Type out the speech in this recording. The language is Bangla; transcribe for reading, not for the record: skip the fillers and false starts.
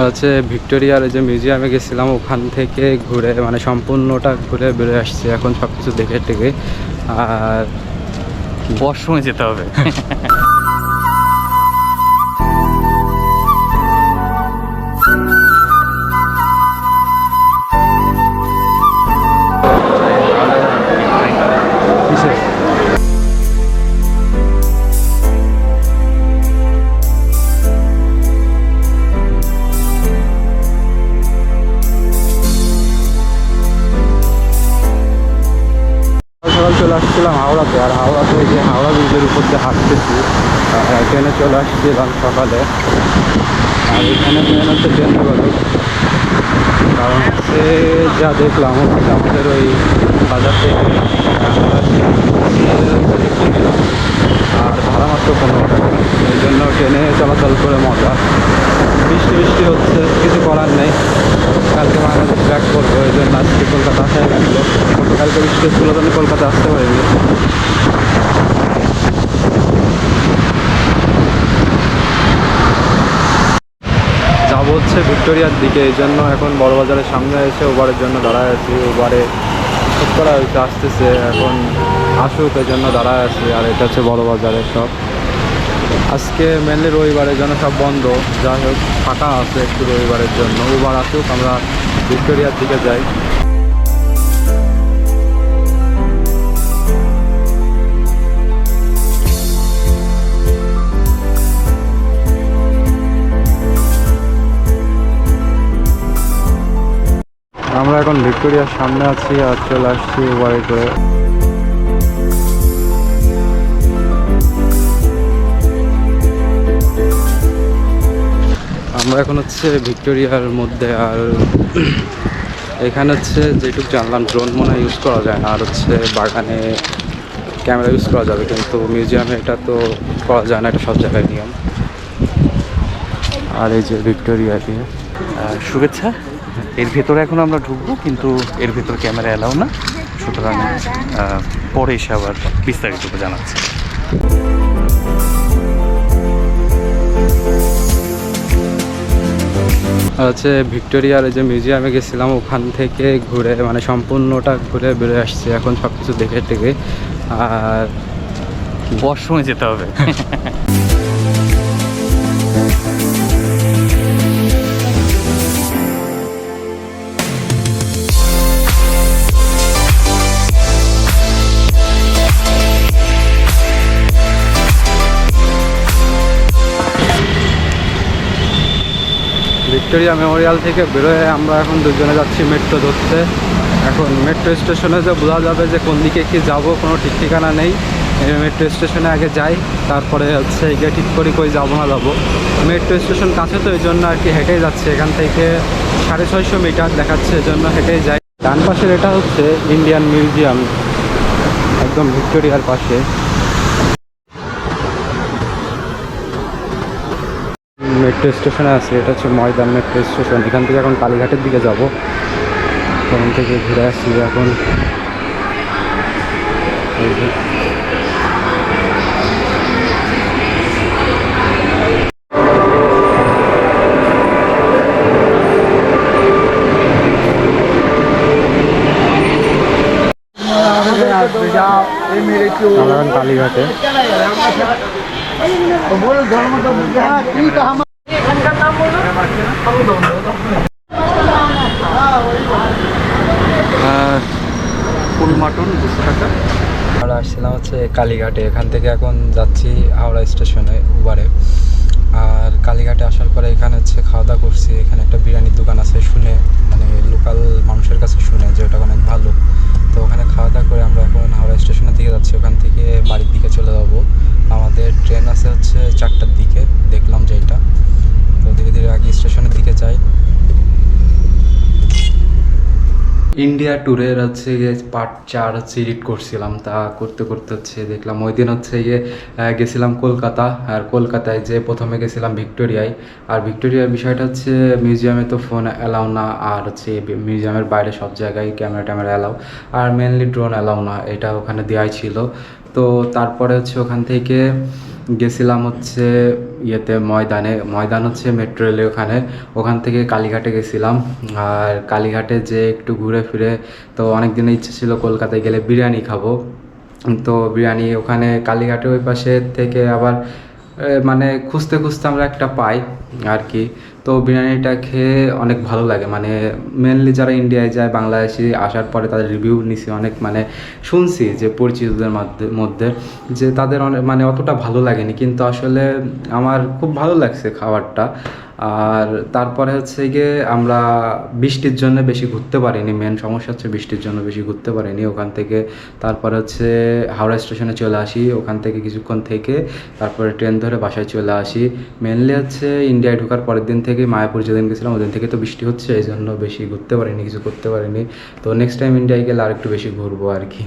হচ্ছে ভিক্টোরিয়ার যে মিউজিয়ামে গেছিলাম ওখান থেকে ঘুরে মানে সম্পূর্ণটা ঘুরে বেরোয় আসছে। এখন সব কিছু দেখে টেকে আর ওয়াশরুমে যেতে হবে। সকাল চলে আসছিলাম হাওড়াতে, আর হাওড়াতে যে হাওড়া ব্রিজের উপর দিয়ে হাঁটতেছি ট্রেনে চলে আসছিলাম সকালে। আর এখানে মেন হচ্ছে ট্রেন যোগাযোগ, কারণ হচ্ছে যা দেখলাম হচ্ছে আমাদের ওই বাজার থেকে আর ভাড়া মাত্র 15 টাকা। এই জন্য ট্রেনে চলাচল করে মজা। বৃষ্টি বৃষ্টি হচ্ছে, কিছু করার নেই। কালকে বাংলাদেশ ব্যাক করবো, এই জন্য আজকে কলকাতা আসাই লাগলো। গতকালকে বৃষ্টি হচ্ছিল আমি কলকাতা আসতে পারিনি। যাবো হচ্ছে ভিক্টোরিয়ার দিকে, এই জন্য এখন বড়বাজারের সামনে এসে ওবারের জন্য দাঁড়ায় আছি। ওবারে ঠিক করা হয়েছে, আসতেছে এখন আসুক, এই জন্য দাঁড়ায় আছি। আর এটা হচ্ছে বড়বাজারের সব। আজকে মেনলি রবিবারের জন্য সব বন্ধ, যাই হোক ফাঁকা আছে একটু রবিবারের জন্য। ওবার আসুক, আমরা ভিক্টোরিয়ার দিকে যাই। আমরা এখন ভিক্টোরিয়ার সামনে আছি আর চলে আসছি ওবারে করে। আমরা এখন হচ্ছে ভিক্টোরিয়ার মধ্যে। আর এখানে হচ্ছে যেটুকু জানলাম ড্রোন মনে হয় ইউজ করা যায় না, আর হচ্ছে বাগানে ক্যামেরা ইউজ করা যাবে, কিন্তু মিউজিয়ামে এটা তো করা যায় না, এটা সব জায়গায় নিয়ম। আর এই যে ভিক্টোরিয়া দিয়ে শুভেচ্ছা। এর ভেতরে এখন আমরা ঢুকবো, কিন্তু এর ভেতরে ক্যামেরা এলাও না, সুতরাং পরে এসে আবার বিস্তারিত জানাচ্ছি। হচ্ছে ভিক্টোরিয়ার যে মিউজিয়ামে গেছিলাম ওখান থেকে ঘুরে মানে সম্পূর্ণটা ঘুরে বেরোয় আসছে। এখন সব কিছু দেখে টেকে আর ওয়াশরুমে যেতে হবে। ভিক্টোরিয়া মেমোরিয়াল থেকে বেরোয় আমরা এখন দুজনে যাচ্ছি মেট্রো ধরতে। এখন মেট্রো স্টেশনে যে বোঝা যাবে যে কোন দিকে কি যাব, কোনো ঠিক ঠিকানা নেই। মেট্রো স্টেশনে আগে যাই, তারপরে হচ্ছে গিয়ে ঠিক করি কই যাবো না যাবো। মেট্রো স্টেশন কাছে তো এই জন্য আর কি হেঁটেই যাচ্ছে। এখান থেকে 650 মিটার দেখাচ্ছে, এই জন্য হেঁটেই যাই। ডান পাশের এটা হচ্ছে ইন্ডিয়ান মিউজিয়াম, একদম ভিক্টোরিয়ার পাশে। মেট্রো স্টেশনে আছে, এটা হচ্ছে ময়দান মেট্রো স্টেশন। এখান থেকে এখন কালীঘাটের দিকে যাব, ওখান থেকে ঘুরে আসছি এখন। কালীঘাটে ফুল মাটন 200 টাকা। আমরা আসছিলাম হচ্ছে কালীঘাটে, এখান থেকে এখন যাচ্ছি হাওড়া স্টেশনে উবারে। আর কালীঘাটে আসার পরে এখানে হচ্ছে খাওয়া দাওয়া করছি। এখানে একটা বিরিয়ানির দোকান আছে, শুনে মানে লোকাল মানুষের কাছে শুনে যে ওটা অনেক ভালো। তো ওখানে খাওয়া দাওয়া করে আমরা এখন হাওড়া স্টেশনের দিকে যাচ্ছি। ওখান থেকে বাড়ির দিকে চলে যাব। আমাদের ট্রেন আছে হচ্ছে 4টার দিকে, দেখলাম যে এটা। তো ধীরে ধীরে আগে স্টেশনের দিকে যাই। ইন্ডিয়া ট্যুরের হচ্ছে গিয়ে পার্ট 4 হচ্ছে এডিট করছিলাম। তা করতে করতে হচ্ছে দেখলাম ওই দিন হচ্ছে গিয়ে গেছিলাম কলকাতা। আর কলকাতায় যে প্রথমে গেছিলাম ভিক্টোরিয়ায়। আর ভিক্টোরিয়ার বিষয়টা হচ্ছে মিউজিয়ামে তো ফোন অ্যালাউ না, আর হচ্ছে মিউজিয়ামের বাইরে সব জায়গায় ক্যামেরা ট্যামেরা অ্যালাউ, আর মেনলি ড্রোন অ্যালাউ না, এটা ওখানে দেওয়াই ছিল। তো তারপরে হচ্ছে ওখান থেকে গেছিলাম হচ্ছে ইয়েতে ময়দান হচ্ছে মেট্রো রেলের ওখান থেকে কালীঘাটে গেছিলাম। আর কালীঘাটে যে একটু ঘুরে ফিরে, তো অনেক দিনের ইচ্ছে ছিল কলকাতায় গেলে বিরিয়ানি খাবো। তো বিরিয়ানি ওখানে কালীঘাটে ওই পাশে থেকে আবার মানে খুঁজতে খুঁজতে আমরা একটা পাই আর কি। তো বিরিয়ানিটা খেয়ে অনেক ভালো লাগে, মানে মেনলি যারা ইন্ডিয়ায় যায় বাংলাদেশি আসার পরে তাদের রিভিউ নিছি অনেক, মানে শুনছি যে পরিচিতদের মধ্যে যে তাদের অনেক মানে অতটা ভালো লাগেনি, কিন্তু আসলে আমার খুব ভালো লাগছে খাবারটা। আর তারপরে হচ্ছে গিয়ে আমরা বৃষ্টির জন্য বেশি ঘুরতে পারিনি, মেন সমস্যা হচ্ছে বৃষ্টির জন্য বেশি ঘুরতে পারিনি। ওখান থেকে তারপরে হচ্ছে হাওড়া স্টেশনে চলে আসি, ওখান থেকে কিছুক্ষণ থেকে তারপরে ট্রেন ধরে বাসায় চলে আসি। মেনলি হচ্ছে ইন্ডিয়ায় ঢোকার পরের দিন থেকে মায়াপুর যেদিন গেছিলাম ওদিন থেকে তো বৃষ্টি হচ্ছে, এই জন্য বেশি ঘুরতে পারিনি, কিছু করতে পারিনি। তো নেক্সট টাইম ইন্ডিয়ায় গেলে আর একটু বেশি ঘুরবো আর কি।